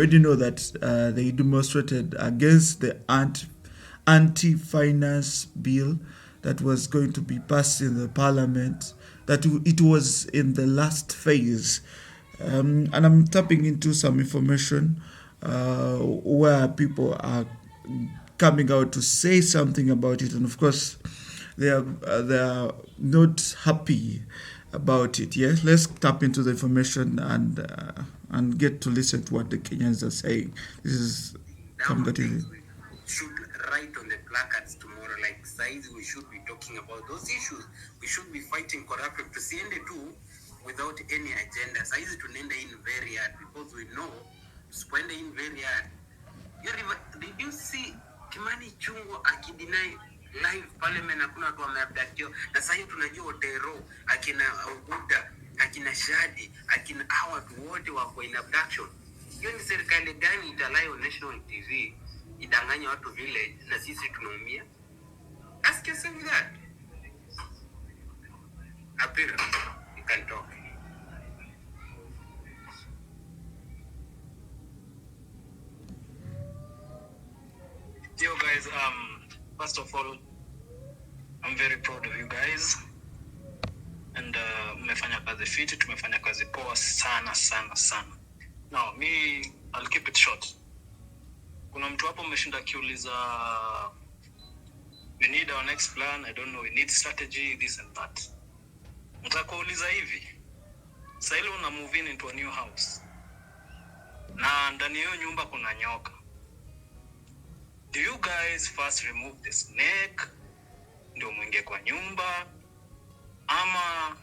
already know that they demonstrated against the anti-finance bill that was going to be passed in the parliament, that it was in the last phase. And I'm tapping into some information where people are coming out to say something about it, and of course they are not happy about it. Yes, let's tap into the information and get to listen to what the Kenyans are saying. This is Kamgatili. Should write on the placards tomorrow, like size, we should be talking about those issues. We should be fighting corruption. Tusiende tu without any agenda. Size tunaenda in very hard because we know tusipoenda in very hard. Did you see Kimani Chungo akideny live parliament hakuna watu wameabductio, na sasa hiyo tunajua Otero akina Oguda akina Shadi akina hawa watu wote wako in abduction. Hiyo ni serikali gani italayo national TV idanganya watu vile na sisi tunaumia? Ask yourself that. Apira, you can talk. Yo guys, first of all, I'm very proud of you guys. And mmefanya kazi fiti, tumefanya kazi poa sana. Now, I'll keep it short. Kuna mtu hapo mmeshinda kiuliza, we need our next plan, I don't know, we need strategy, this and that. Mtakuuliza hivi, sasa ile una move into a new house, na ndani hiyo nyumba kuna nyoka. Do you guys first remove the snake ndio muingie kwa nyumba, ama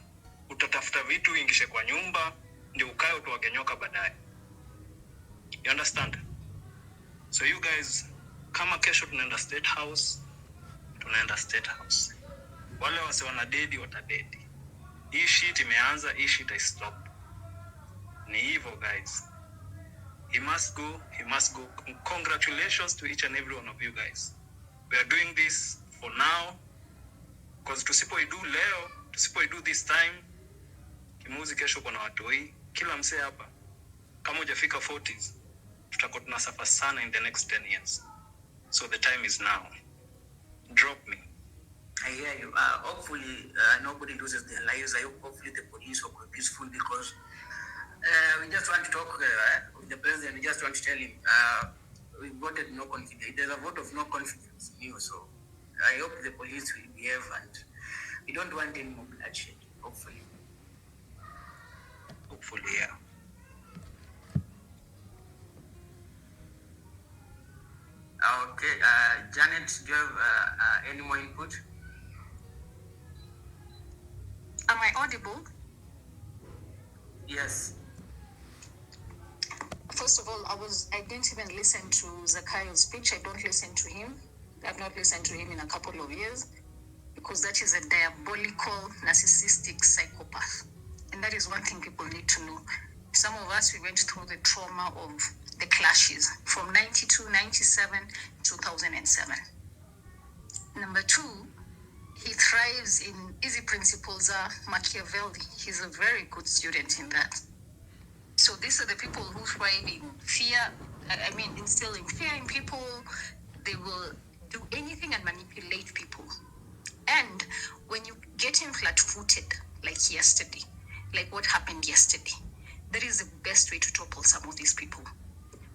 utatafuta vitu uingishe kwa nyumba ndio ukae utoage nyoka baadaye? You understand? So you guys, kama kesho tunaenda state house, wale wase wanadedi watadedi. Hii shit imeanza, hii shit I stop. Ni hivyo guys. He must go. Congratulations to each and every one of you guys. We are doing this for now, because tusipoidu this time, kimuzi kesho kuna watoi. Kila mse hapa, kama hujafika 40s, tutakuwa tunasuffer sana in the next 10 years. So the time is now. Drop me. I hear you. Hopefully, nobody loses their lives. Hopefully the police will be peaceful, because we just want to talk with the president. We just want to tell him we voted no confidence. There's a vote of no confidence in you. So I hope the police will behave, and we don't want any more bloodshed. Hopefully, yeah. Okay, Janet, do you have any more input? Am I audible? Yes. First of all, I didn't even listen to Zakayo's speech. I don't listen to him. I've not listened to him in a couple of years, because that is a diabolical, narcissistic psychopath. And that is one thing people need to know. Some of us, we went through the trauma of the clashes from 92, 97, 2007. Number two, he thrives in easy principles, Machiavelli. He's a very good student in that. So these are the people who thrive in fear. Instilling fear in people. They will do anything and manipulate people. And when you get him flat-footed, like yesterday, like what happened yesterday, that is the best way to topple some of these people.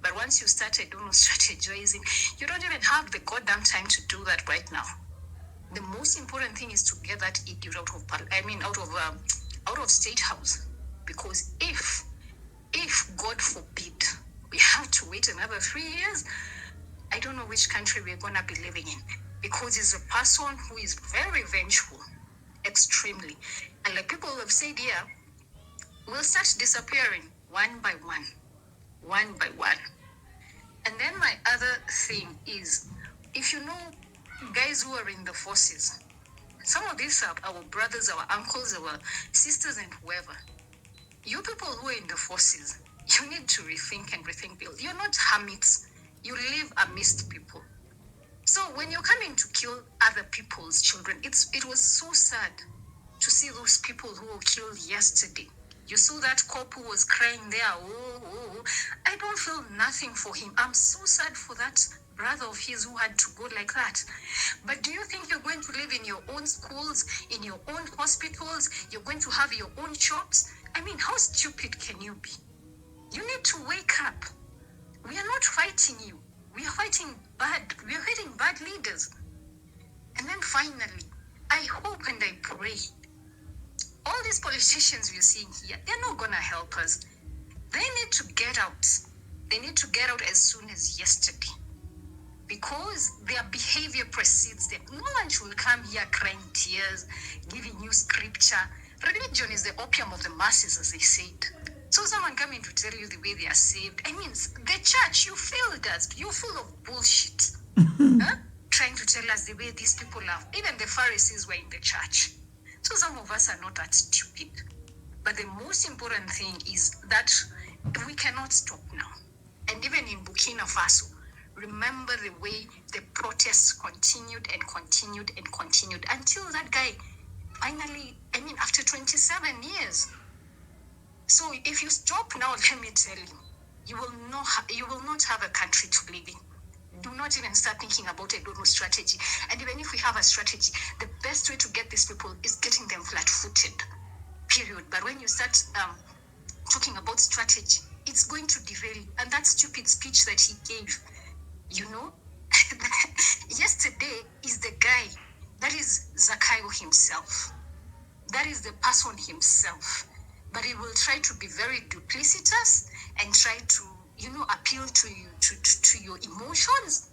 But once you start, strategizing, you don't even have the goddamn time to do that right now. The most important thing is to get that idiot out of State House, because if God forbid we have to wait another 3 years, I don't know which country we're gonna be living in, because he's a person who is very vengeful, extremely, and like people have said here, will start disappearing one by one. And then my other thing is, if you know guys who are in the forces, some of these are our brothers, our uncles, our sisters, and whoever. You people who are in the forces, you need to rethink. You're not hermits. You live amidst people. So when you're coming to kill other people's children, it was so sad to see those people who were killed yesterday. You saw that cop who was crying there. Oh. I don't feel nothing for him. I'm so sad for that brother of his who had to go like that. But do you think you're going to live in your own schools, in your own hospitals? You're going to have your own shops? I mean, how stupid can you be? You need to wake up. We are not fighting you. We are fighting bad leaders. And then finally, I hope and I pray all these politicians we're seeing here, they're not going to help us. They need to get out. They need to get out as soon as yesterday. Because their behavior precedes them. No one should come here crying tears, giving you scripture. Religion is the opium of the masses, as they said. So someone coming to tell you the way they are saved. I mean, the church, you failed us. You're full of bullshit. Huh? Trying to tell us the way these people are. Even the Pharisees were in the church. So some of us are not that stupid. But the most important thing is that we cannot stop now. And even in Burkina Faso, remember the way the protests continued until that guy finally, after 27 years. So if you stop now, let me tell you, you will not have a country to live in. Do not even start thinking about a global strategy. And even if we have a strategy, the best way to get these people is getting them flat-footed, period. But when you start talking about strategy, it's going to derail. And that stupid speech that he gave, yesterday is the guy, that is Zakayo himself. That is the person himself. But he will try to be very duplicitous and try to appeal to you, to your emotions.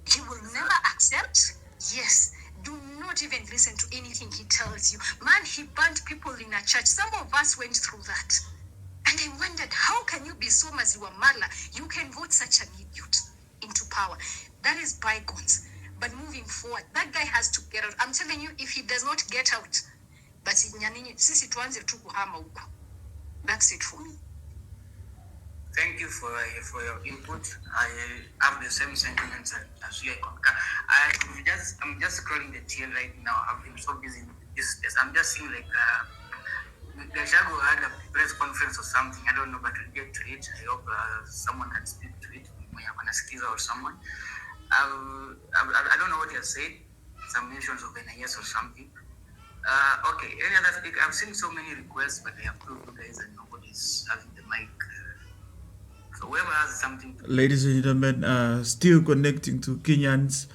He will never accept. Yes, do not even listen to anything he tells you. Man, he burned people in a church. Some of us went through that. And I wondered, how can you be so maziwamala? You can vote such an idiot into power. That is bygones. But moving forward, that guy has to get out. I'm telling you, if he does not get out, but sisi tuanze tu kuhama huko. That's it for me. Thank you for your input. I have the same sentiments as you. I'm just scrolling the TL right now. I've been so busy with this. I'm just seeing Gashago had a press conference or something. I don't know, but we'll get to it. I hope someone can speak to it. Or someone. I don't know what you said. Some mentions of NIS or something. Okay. Any other speaker? I've seen so many requests, but I approve you guys and nobody's having the mic. So whoever has something to Ladies and gentlemen, still connecting to Kenyans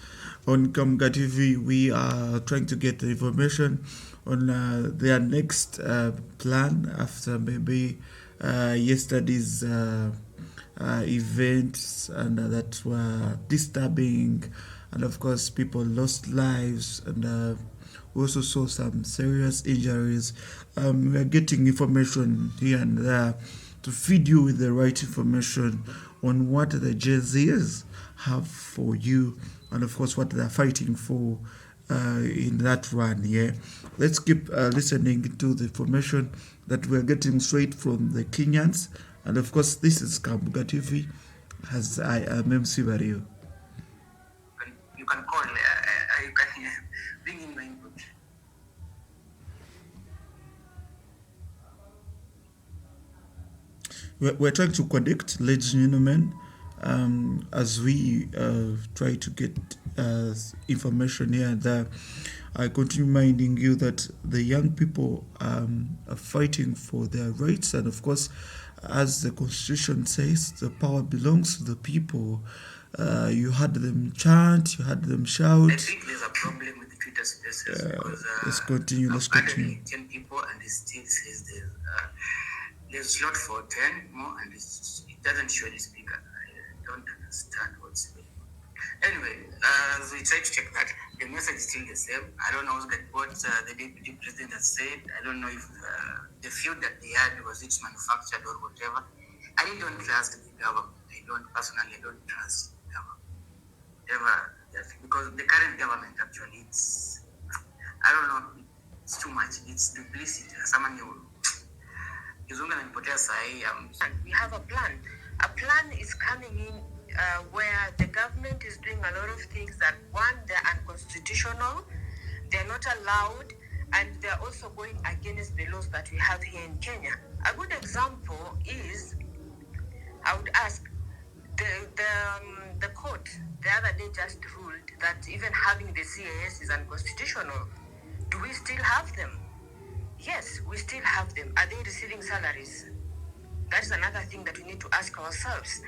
on Kamga TV. We are trying to get the information on their next plan after maybe yesterday's events and that were disturbing, and of course people lost lives, and we also saw some serious injuries. We are getting information here and there to feed you with the right information on what the Gen Zers have for you, and of course what they're fighting for in that run. Let's keep listening to the information that we're getting straight from the Kenyans. And of course, this is Kambuga TV, as I am MC Barrio. You can call. I can bring in my input. We're trying to connect, ladies and gentlemen, as we try to get information here and there. I continue reminding you that the young people are fighting for their rights, and of course, as the Constitution says, the power belongs to the people. You had them chant, you had them shout. I think there's a problem with the Twitter Spaces because let's continue. 10 people, and it still says there's slot for 10 more, and it doesn't show the speaker. I don't understand what's going on. Anyway, so we try to check that. The message is still the same. I don't know what the deputy president has said. I don't know if the feud that they had was it manufactured or whatever. I really don't trust the government. I don't trust the government. Because the current government actually, I don't know, it's too much. It's duplicity. We have a plan. A plan is coming in where the government is doing a lot of things that, one, they're unconstitutional, they're not allowed, and they're also going against the laws that we have here in Kenya. A good example is, I would ask, the court the other day just ruled that even having the CAS is unconstitutional. Do we still have them? Yes, we still have them. Are they receiving salaries? That's another thing that we need to ask ourselves.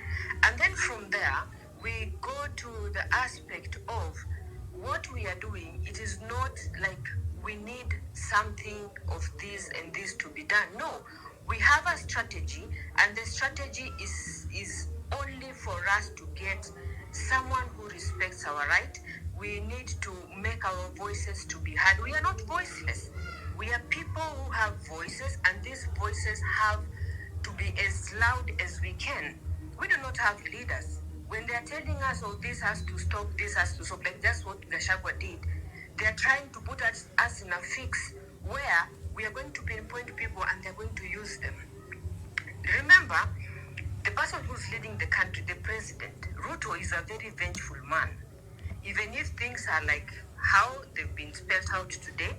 And then from there, we go to the aspect of what we are doing. It is not like we need something of this and this to be done. No, we have a strategy, and the strategy is only for us to get someone who respects our right. We need to make our voices to be heard. We are not voiceless. We are people who have voices, and these voices have to be as loud as we can. We do not have leaders. When they are telling us, oh, this has to stop, this has to stop, like that's what Gachagua did. They are trying to put us in a fix where we are going to pinpoint people and they're going to use them. Remember, the person who's leading the country, the president, Ruto, is a very vengeful man. Even if things are like how they've been spelled out today,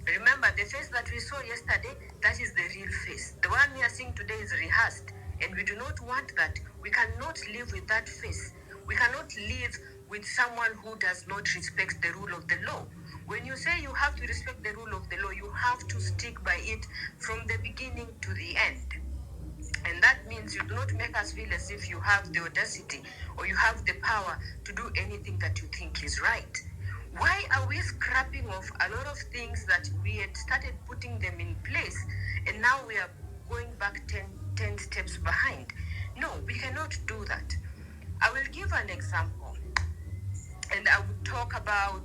remember the face that we saw yesterday, that is the real face. The one we are seeing today is rehearsed, and we do not want that. We cannot live with that face. We cannot live with someone who does not respect the rule of the law. When you say you have to respect the rule of the law, you have to stick by it from the beginning to the end. And that means you do not make us feel as if you have the audacity or you have the power to do anything that you think is right. Why are we scrapping off a lot of things that we had started putting them in place, and now we are going back 10 steps behind? No, we cannot do that. I will give an example, and I would talk about,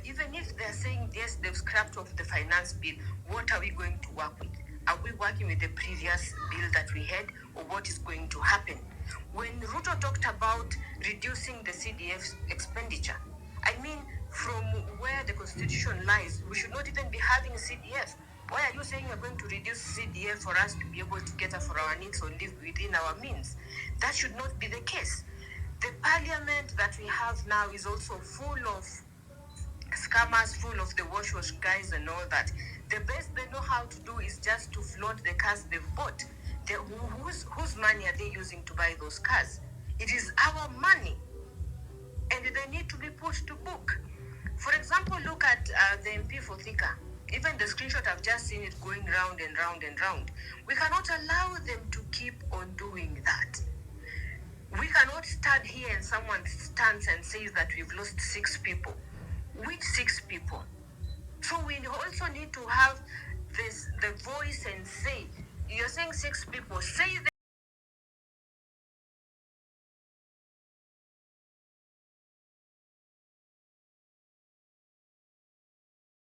even if they're saying, yes, they've scrapped off the finance bill, what are we going to work with? Are we working with the previous bill that we had, or what is going to happen? When Ruto talked about reducing the CDF expenditure, I mean, from where the constitution lies, we should not even be having CDF. Why are you saying you're going to reduce CDF for us to be able to cater for our needs or live within our means? That should not be the case. The parliament that we have now is also full of scammers, full of the wash guys and all that. The best they know how to do is just to float the cars they've bought. Whose money are they using to buy those cars? It is our money, and they need to be put to book. For example, look at the MP for Thika. Even the screenshot, I've just seen it going round and round and round. We cannot allow them to keep on doing that. We cannot stand here and someone stands and says that we've lost 6 people. Which 6 people? So we also need to have the voice and say, you're saying 6 people, say